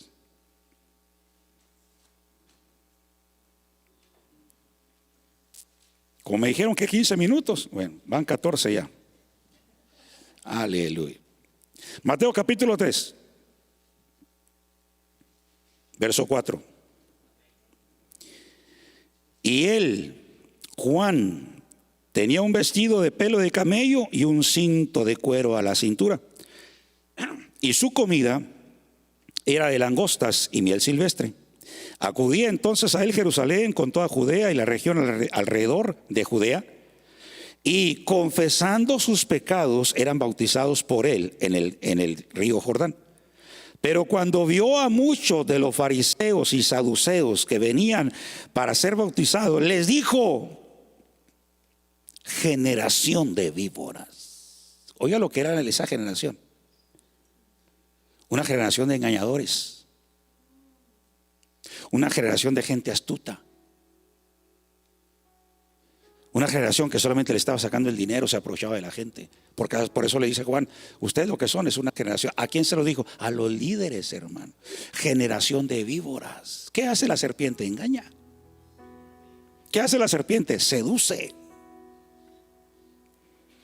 Como me dijeron que 15 minutos, bueno, van 14 ya. Aleluya. Mateo capítulo 3, verso 4. Y él, Juan, tenía un vestido de pelo de camello y un cinto de cuero a la cintura. Y su comida era de langostas y miel silvestre. Acudía entonces a él Jerusalén con toda Judea y la región alrededor de Judea, y confesando sus pecados eran bautizados por él en el río Jordán. Pero cuando vio a muchos de los fariseos y saduceos que venían para ser bautizados, les dijo: generación de víboras. Oiga lo que era esa generación. Una generación de engañadores. Una generación de gente astuta. Una generación que solamente le estaba sacando el dinero, se aprovechaba de la gente. Porque por eso le dice Juan, ustedes lo que son es una generación. ¿A quién se lo dijo? A los líderes, hermano. Generación de víboras. ¿Qué hace la serpiente? Engaña. ¿Qué hace la serpiente? Seduce.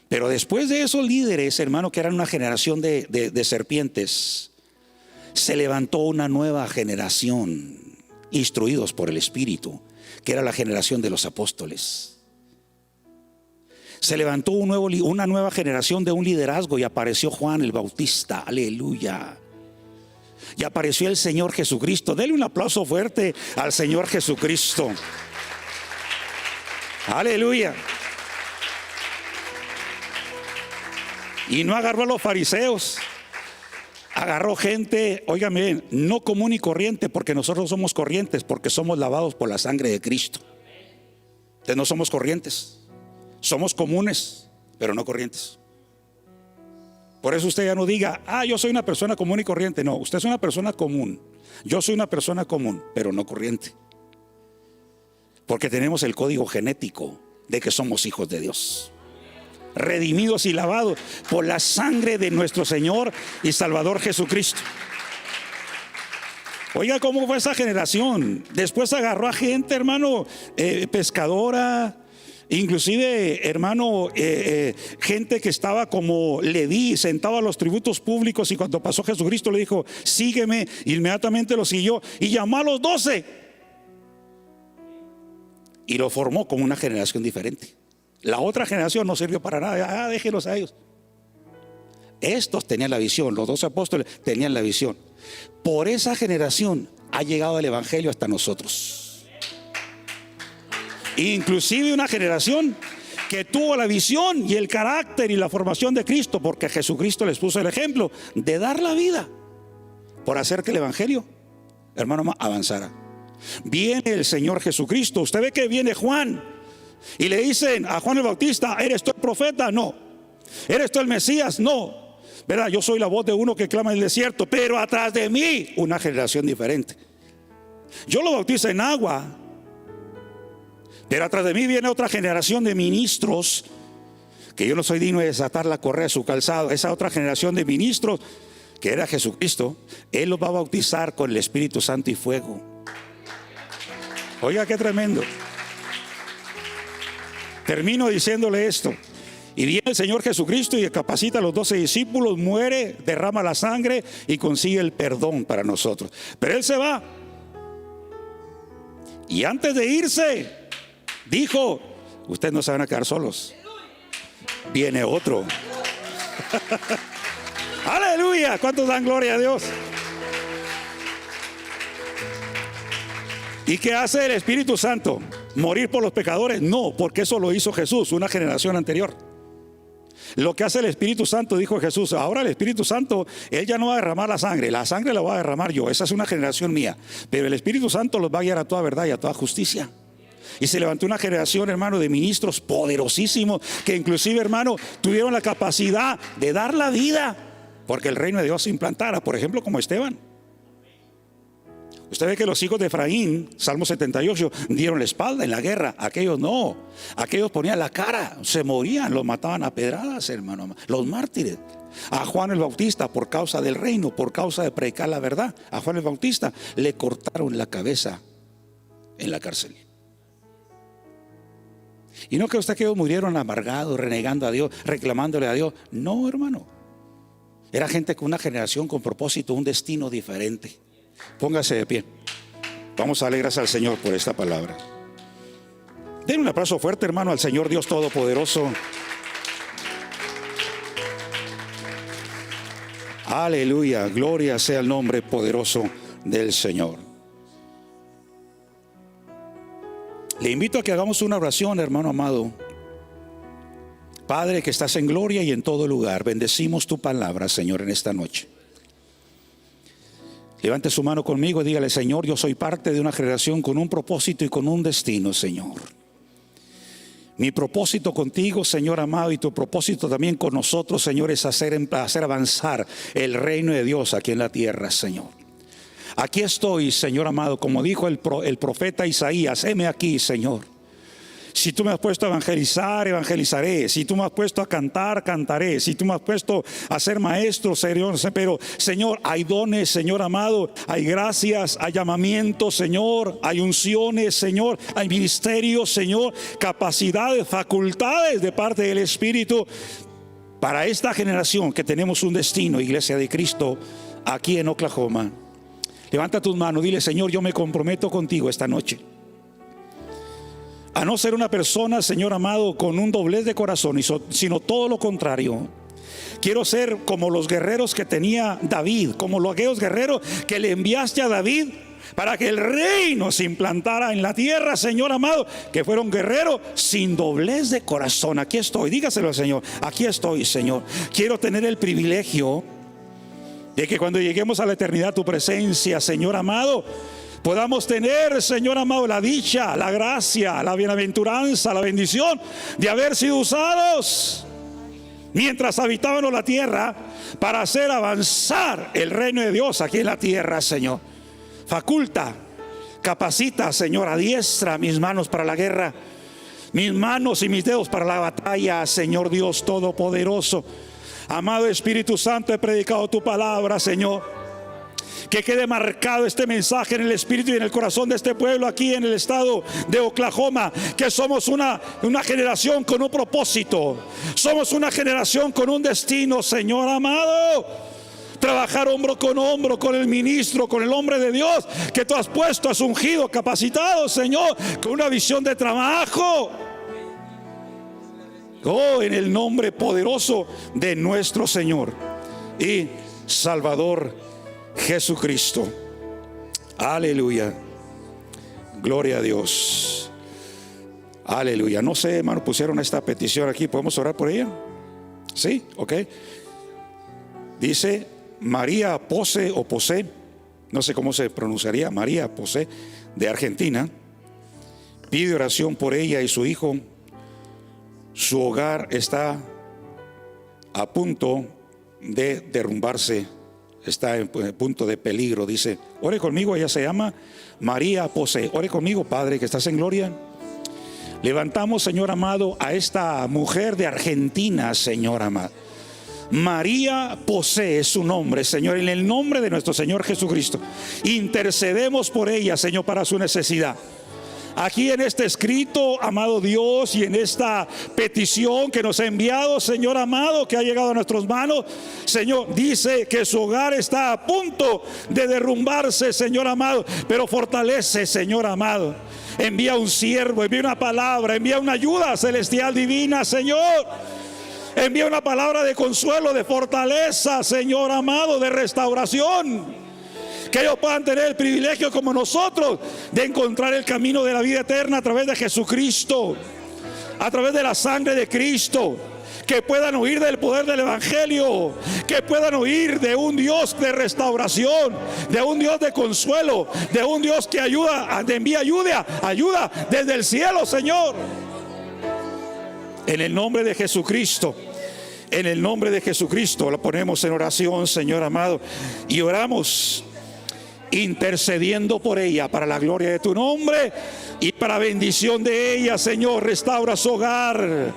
Pero después de esos líderes, hermano, que eran una generación de serpientes, se levantó una nueva generación, instruidos por el Espíritu, que era la generación de los apóstoles. Se levantó una nueva generación de un liderazgo y apareció Juan el Bautista. Aleluya. Y apareció el Señor Jesucristo. Denle un aplauso fuerte al Señor Jesucristo. Aleluya. Y no agarró a los fariseos. Agarró gente, óigame bien, no común y corriente, porque nosotros somos corrientes, porque somos lavados por la sangre de Cristo. Entonces no somos corrientes. Somos comunes, pero no corrientes. Por eso usted ya no diga, yo soy una persona común y corriente. No, usted es una persona común. Yo soy una persona común, pero no corriente. Porque tenemos el código genético de que somos hijos de Dios, redimidos y lavados por la sangre de nuestro Señor y Salvador Jesucristo. Oiga, ¿cómo fue esa generación? Después agarró a gente, hermano, pescadora. Inclusive, hermano, gente que estaba como Leví, sentado a los tributos públicos, y cuando pasó Jesucristo le dijo, sígueme, inmediatamente lo siguió y llamó a los 12 y lo formó como una generación diferente. La otra generación no sirvió para nada, déjenlos a ellos. Estos tenían la visión, los 12 apóstoles tenían la visión. Por esa generación ha llegado el evangelio hasta nosotros. Inclusive una generación que tuvo la visión y el carácter y la formación de Cristo, porque Jesucristo les puso el ejemplo de dar la vida por hacer que el evangelio, hermano, avanzara. Viene el Señor Jesucristo. Usted ve que viene Juan y le dicen a Juan el Bautista, ¿eres tú el profeta? No. ¿Eres tú el Mesías? No. ¿Verdad? Yo soy la voz de uno que clama en el desierto, pero atrás de mí una generación diferente. Yo lo bautizo en agua, pero atrás de mí viene otra generación de ministros, que yo no soy digno de desatar la correa de su calzado. Esa otra generación de ministros, que era Jesucristo, Él los va a bautizar con el Espíritu Santo y fuego. Oiga, qué tremendo. Termino diciéndole esto. Y viene el Señor Jesucristo y capacita a los 12 discípulos, muere, derrama la sangre y consigue el perdón para nosotros. Pero Él se va. Y antes de irse, dijo, ustedes no se van a quedar solos. Viene otro. Aleluya. ¿Cuántos dan gloria a Dios? ¿Y qué hace el Espíritu Santo? ¿Morir por los pecadores? No, porque eso lo hizo Jesús, una generación anterior. Lo que hace el Espíritu Santo, dijo Jesús, ahora el Espíritu Santo, Él ya no va a derramar la sangre la voy a derramar yo, esa es una generación mía. Pero el Espíritu Santo los va a guiar a toda verdad y a toda justicia. Y se levantó una generación, hermano, de ministros poderosísimos, que inclusive, hermano, tuvieron la capacidad de dar la vida porque el reino de Dios se implantara, por ejemplo, como Esteban. Usted ve que los hijos de Efraín, Salmo 78, dieron la espalda en la guerra. Aquellos no, aquellos ponían la cara, se morían, los mataban a pedradas, hermano. Los mártires. A Juan el Bautista, por causa del reino, por causa de predicar la verdad, a Juan el Bautista le cortaron la cabeza en la cárcel. Y no que usted que ellos murieron amargados, renegando a Dios, reclamándole a Dios. No, hermano. Era gente con una generación con propósito, un destino diferente. Póngase de pie. Vamos a darle gracias al Señor por esta palabra. Den un aplauso fuerte, hermano, al Señor Dios Todopoderoso. Aleluya, gloria sea el nombre poderoso del Señor. Le invito a que hagamos una oración, hermano amado. Padre que estás en gloria y en todo lugar, bendecimos tu palabra, Señor, en esta noche. Levante su mano conmigo y dígale, Señor, yo soy parte de una generación con un propósito y con un destino, Señor. Mi propósito contigo, Señor amado, y tu propósito también con nosotros, Señor, es hacer avanzar el reino de Dios aquí en la tierra, Señor. Aquí estoy, Señor amado, como dijo el profeta Isaías, heme aquí, Señor. Si tú me has puesto a evangelizar, evangelizaré. Si tú me has puesto a cantar, cantaré. Si tú me has puesto a ser maestro, Señor. Pero, Señor, hay dones, Señor amado. Hay gracias, hay llamamientos, Señor. Hay unciones, Señor. Hay ministerios, Señor. Capacidades, facultades de parte del Espíritu. Para esta generación que tenemos un destino, Iglesia de Cristo, aquí en Oklahoma. Levanta tus manos, dile: Señor, yo me comprometo contigo esta noche a no ser una persona, Señor amado, con un doblez de corazón, sino todo lo contrario. Quiero ser como los guerreros que tenía David, como los aquellos guerreros que le enviaste a David para que el reino se implantara en la tierra, Señor amado, que fueron guerreros sin doblez de corazón. Aquí estoy, dígaselo al Señor: aquí estoy, Señor. Quiero tener el privilegio de que cuando lleguemos a la eternidad, tu presencia, Señor amado, podamos tener, Señor amado, la dicha, la gracia, la bienaventuranza, la bendición de haber sido usados mientras habitábamos la tierra para hacer avanzar el reino de Dios aquí en la tierra, Señor. Faculta, capacita, Señor, adiestra mis manos para la guerra, mis manos y mis dedos para la batalla, Señor Dios Todopoderoso. Amado Espíritu Santo, he predicado tu palabra, Señor. Que quede marcado este mensaje en el espíritu y en el corazón de este pueblo aquí en el estado de Oklahoma, que somos una generación con un propósito. Somos una generación con un destino, Señor amado. Trabajar hombro con el ministro, con el hombre de Dios que tú has puesto, has ungido, capacitado, Señor, con una visión de trabajo. Oh, en el nombre poderoso de nuestro Señor y Salvador Jesucristo. Aleluya. Gloria a Dios. Aleluya. No sé, hermano, pusieron esta petición aquí. ¿Podemos orar por ella? Sí, ok. Dice María Pose o Pose, no sé cómo se pronunciaría, María Pose, de Argentina. Pide oración por ella y su hijo. Su hogar está a punto de derrumbarse. Está en punto de peligro. Dice: ore conmigo. Ella se llama María Pose. Ore conmigo, Padre, que estás en gloria. Levantamos, Señor amado, a esta mujer de Argentina, Señor amado. María Pose es su nombre, Señor. En el nombre de nuestro Señor Jesucristo, intercedemos por ella, Señor, para su necesidad. Aquí en este escrito, amado Dios, y en esta petición que nos ha enviado, Señor amado, que ha llegado a nuestras manos, Señor, dice que su hogar está a punto de derrumbarse, Señor amado, pero fortalece, Señor amado. Envía un siervo, envía una palabra, envía una ayuda celestial divina, Señor. Envía una palabra de consuelo, de fortaleza, Señor amado, de restauración. Que ellos puedan tener el privilegio como nosotros de encontrar el camino de la vida eterna a través de Jesucristo, a través de la sangre de Cristo. Que puedan oír del poder del Evangelio, que puedan oír de un Dios de restauración, de un Dios de consuelo, de un Dios que ayuda, te envía ayuda desde el cielo, Señor. En el nombre de Jesucristo, en el nombre de Jesucristo, lo ponemos en oración, Señor amado, y oramos intercediendo por ella para la gloria de tu nombre y para bendición de ella, Señor. Restaura su hogar,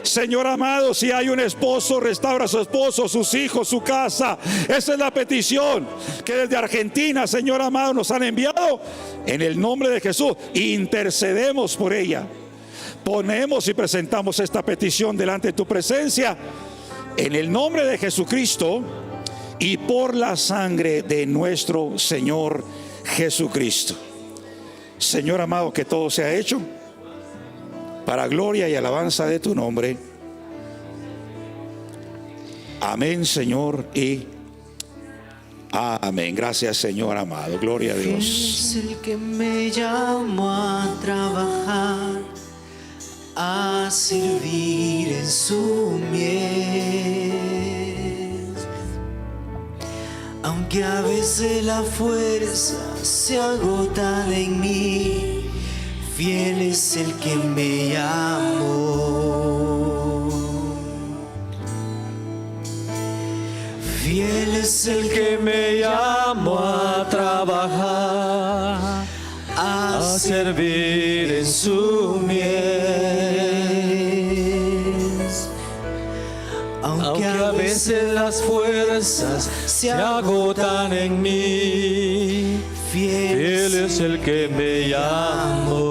Señor amado. Si hay un esposo, restaura a su esposo, sus hijos, su casa. Esa es la petición que desde Argentina, Señor amado, nos han enviado. En el nombre de Jesús intercedemos por ella. Ponemos y presentamos esta petición delante de tu presencia, en el nombre de Jesucristo y por la sangre de nuestro Señor Jesucristo. Señor amado, que todo sea hecho para gloria y alabanza de tu nombre. Amén, Señor, y amén. Gracias, Señor amado. Gloria a Dios. Es el que me llamó a trabajar, a servir en su miel. Aunque a veces la fuerza se agota en mí, fiel es el que me llamó. Fiel es el que me llamó a trabajar, a a servir en su mies. Aunque a veces las fuerzas se agotan en mí, fiel es el que me llamó.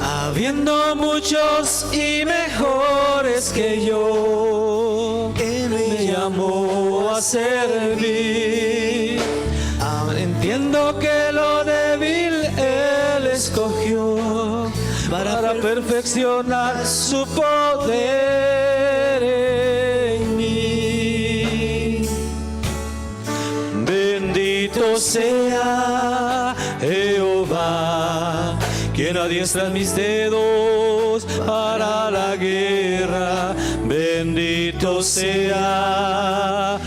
Habiendo muchos y mejores que yo, Él me llamó a servir. Entiendo que lo débil Él escogió para perfeccionar su poder en mí. Bendito sea Jehová, quien adiestra mis dedos para la guerra. Bendito sea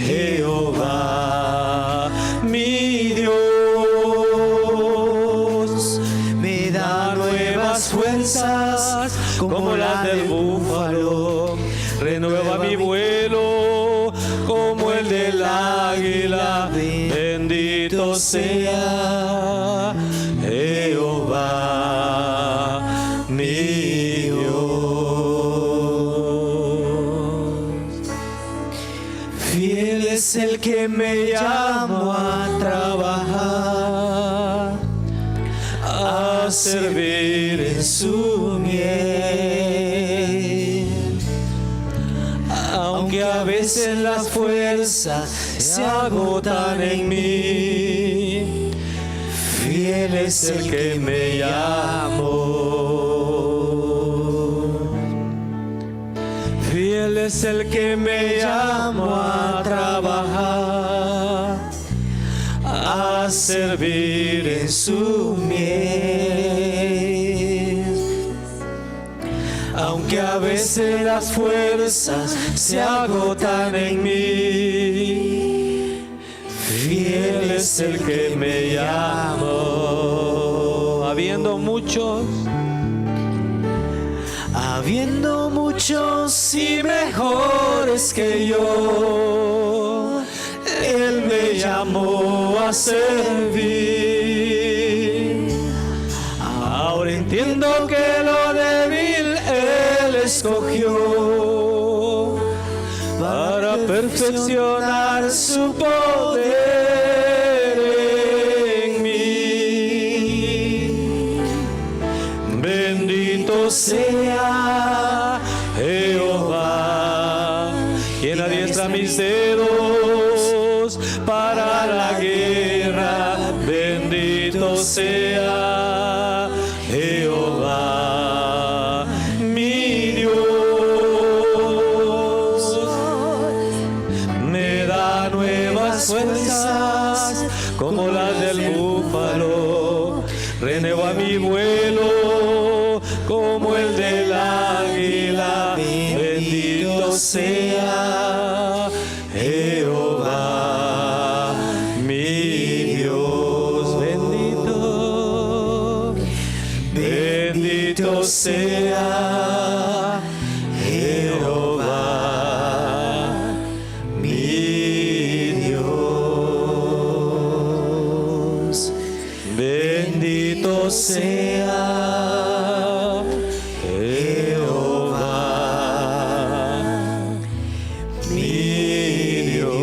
Jehová, mi Dios. Me da nuevas fuerzas como las del búfalo. Renueva mi vuelo como el del águila. Bendito sea Jehová, mi Dios. Fiel es el que me llamó a trabajar, a servir en su miel. Aunque a veces las fuerzas se agotan en mí, fiel es el que me llamó. Fiel es el que me llamó a trabajar, a servir en su miel. Aunque a veces las fuerzas se agotan en mí, fiel es el que me llamó. Habiendo muchos y mejores que yo, Él me llamó a servir. Ahora entiendo que lo débil Él escogió para perfeccionar su poder en mí. Bendito sea Jehová, quien adiestra mis dedos para la guerra. Bendito sea Jehová, mi Dios. Me da nuevas fuerzas como las del búfalo. Renueva mi vuelo como el del águila. Bendito sea Jehová, mi Dios. Bendito sea Jehová, mi Dios. Bendito sea Jehová, mi Dios.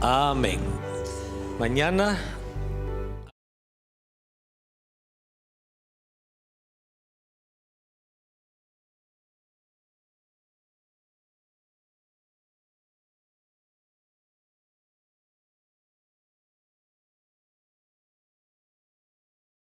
Amén. Mañana